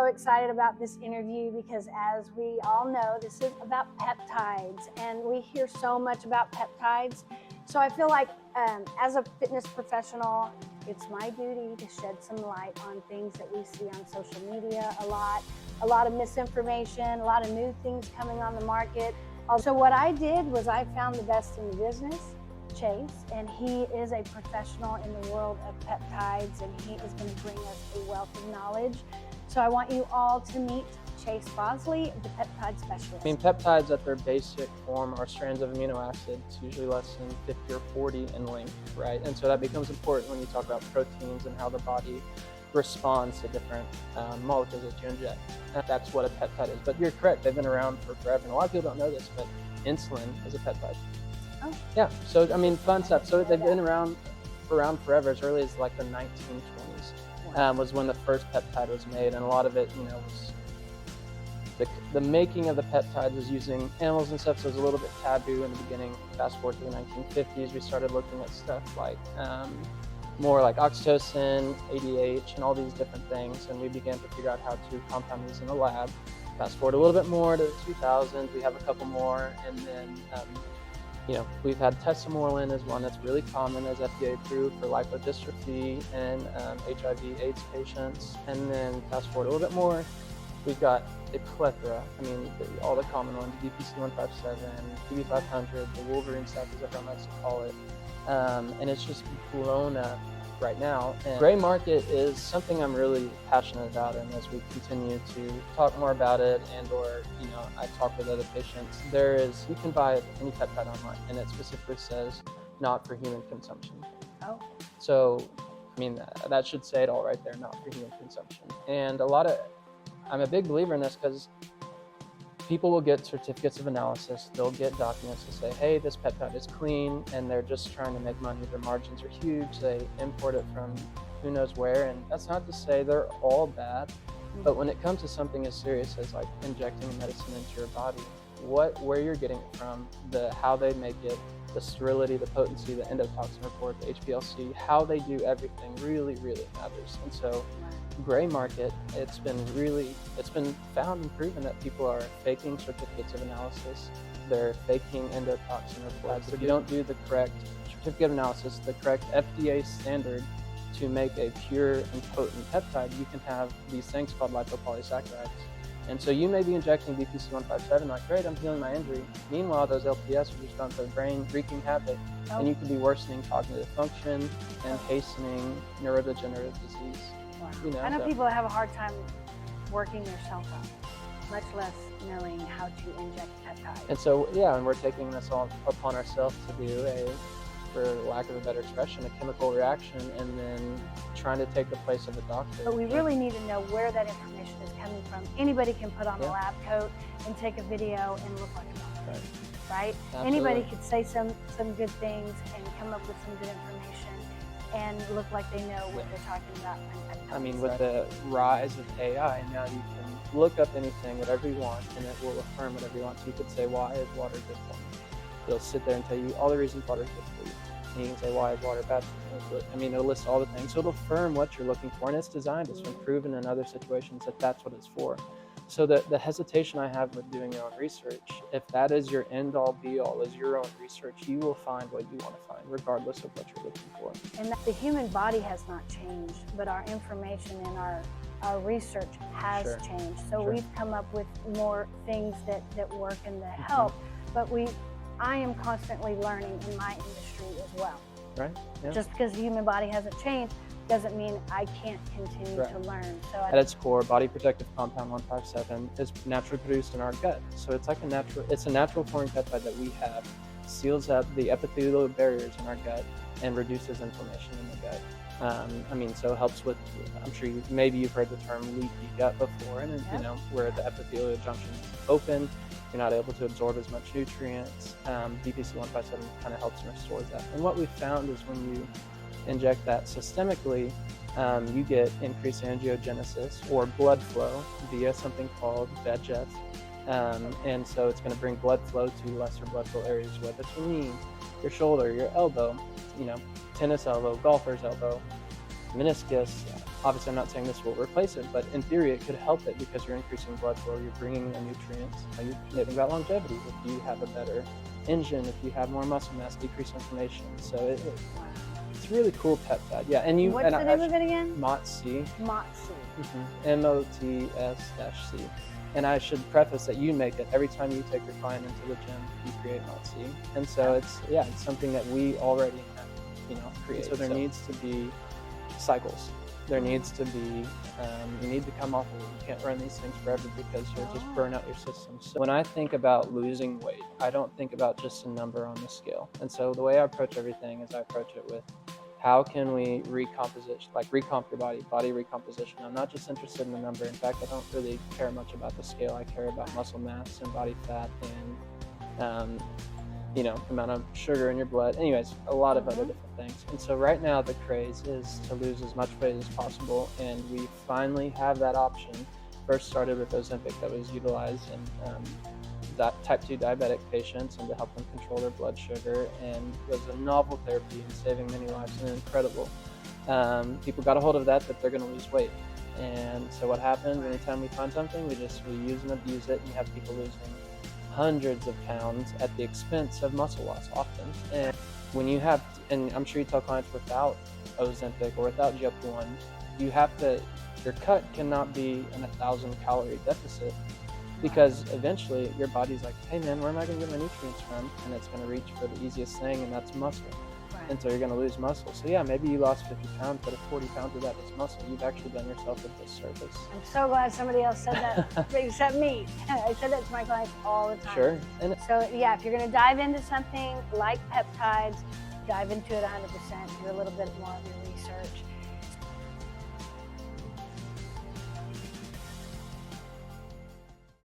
excited about this interview because, as we all know, this is about peptides, and we hear so much about peptides. So I feel like as a fitness professional, it's my duty to shed some light on things that we see on social media a lot of misinformation, a lot of new things coming on the market. So what I did was I found the best in the business, Chase, and he is a professional in the world of peptides, and he is going to bring us a wealth of knowledge. So I want you all to meet Chase Bosley, the peptide specialist. I mean, peptides at their basic form are strands of amino acids, usually less than 50 or 40 in length, right? And so that becomes important when you talk about proteins and how the body responds to different molecules that you inject. And that's what a peptide is. But you're correct, they've been around for forever. And a lot of people don't know this, but insulin is a peptide. Oh. Yeah, so I mean, fun stuff. So they've been around forever, as early as like the 1920s. Was when the first peptide was made, and a lot of it, was the making of the peptides was using animals and stuff, so it was a little bit taboo in the beginning. Fast forward to the 1950s, we started looking at stuff like more like oxytocin, ADH, and all these different things, and we began to figure out how to compound these in the lab. Fast forward a little bit more to the 2000s, we have a couple more, and then we've had tesamorelin is one that's really common, as FDA approved for lipodystrophy and HIV/AIDS patients. And then fast forward a little bit more, we've got a plethora. I mean, all the common ones: DPC-157, DB500, the Wolverine stuff, as everyone likes to call it. And it's just blown up right now. And gray market is something I'm really passionate about, and as we continue to talk more about it, and or I talk with other patients, you can buy any peptide online, and it specifically says not for human consumption. Oh. So I mean, that should say it all right there, not for human consumption. And I'm a big believer in this, because people will get certificates of analysis, they'll get documents to say, hey, this peptide is clean, and they're just trying to make money. Their margins are huge. They import it from who knows where, and that's not to say they're all bad, but when it comes to something as serious as like injecting medicine into your body, where you're getting it from, how they make it, the sterility, the potency, the endotoxin report, the HPLC, how they do everything really, really matters. And so gray market, it's been found and proven that people are faking certificates of analysis. They're faking endotoxin reports. If you don't do the correct certificate of analysis, the correct FDA standard to make a pure and potent peptide, you can have these things called lipopolysaccharides. And so you may be injecting DPC-157, like, great, I'm healing my injury. Meanwhile, those LPS are just going to the brain, wreaking havoc, and you could be worsening cognitive function and hastening neurodegenerative disease. Wow. I know people have a hard time working their self out, much less knowing how to inject peptides. And so, and we're taking this all upon ourselves to do for lack of a better expression, a chemical reaction, and then trying to take the place of a doctor. But we really need to know where that information is coming from. Anybody can put on a lab coat and take a video and look like a doctor, right? Anybody could say some good things and come up with some good information and look like they know what they're talking about. I mean, with the rise of AI, now you can look up anything, whatever you want, and it will affirm whatever you want. So you could say, why is water good for me? It'll sit there and tell you all the reasons water is good for you. And you can say, why is water bad for you? I mean, it'll list all the things. So it'll affirm what you're looking for, and it's designed. It's been proven in other situations that that's what it's for. So the hesitation I have with doing your own research, if that is your end-all be-all, is your own research, you will find what you want to find, regardless of what you're looking for. And the human body has not changed, but our information and our research has changed. So we've come up with more things that work and that help, but I am constantly learning in my industry as well. Right. Yeah. Just because the human body hasn't changed doesn't mean I can't continue to learn. So at its core, body protective compound 157 is naturally produced in our gut. So it's like a natural foreign peptide that we have, seals up the epithelial barriers in our gut and reduces inflammation in the gut. So it helps with, I'm sure you've heard the term leaky gut before, and where the epithelial junction is open, you're not able to absorb as much nutrients. DPC-157 kind of helps and restores that. And what we found is when you inject that systemically, you get increased angiogenesis or blood flow via something called VEGF. And so it's going to bring blood flow to lesser blood flow areas, whether it's your knee, your shoulder, your elbow, tennis elbow, golfer's elbow, meniscus, Obviously, I'm not saying this will replace it, but in theory, it could help it because you're increasing blood flow, you're bringing in nutrients. You're thinking about longevity. If you have a better engine, if you have more muscle mass, decrease inflammation. So it's really cool peptide. Yeah, and you. What's and the name of it again? MOTS-C. MOTS-C. MOTS-C. And I should preface that you make it every time you take your client into the gym. You create MOTS-C, and so it's something that we already create. So there needs to be cycles. There needs to be, you need to come off of it. You can't run these things forever because you'll just burn out your system. So when I think about losing weight, I don't think about just a number on the scale. And so the way I approach everything is I approach it with how can we recomp your body recomposition. I'm not just interested in the number. In fact, I don't really care much about the scale. I care about muscle mass and body fat and amount of sugar in your blood. Anyways, a lot of other different things. And so right now the craze is to lose as much weight as possible, and we finally have that option. First started with Ozempic that was utilized in type 2 diabetic patients and to help them control their blood sugar, and was a novel therapy and saving many lives and incredible. People got a hold of that they're going to lose weight. And so what happens anytime we find something, we use and abuse it, and you have people losing hundreds of pounds at the expense of muscle loss often. And when you have, and I'm sure you tell clients without Ozempic or without GLP-1, your cut cannot be in 1,000 calorie deficit, because eventually your body's like, hey man, where am I going to get my nutrients from? And it's going to reach for the easiest thing, and that's muscle. And so you're going to lose muscle. So yeah, maybe you lost 50 pounds, but if 40 pounds of that was muscle, you've actually done yourself a disservice. I'm so glad somebody else said that, except me. I said that to my clients all the time. Sure. And so yeah, if you're going to dive into something like peptides, dive into it 100%. Do a little bit more of your research.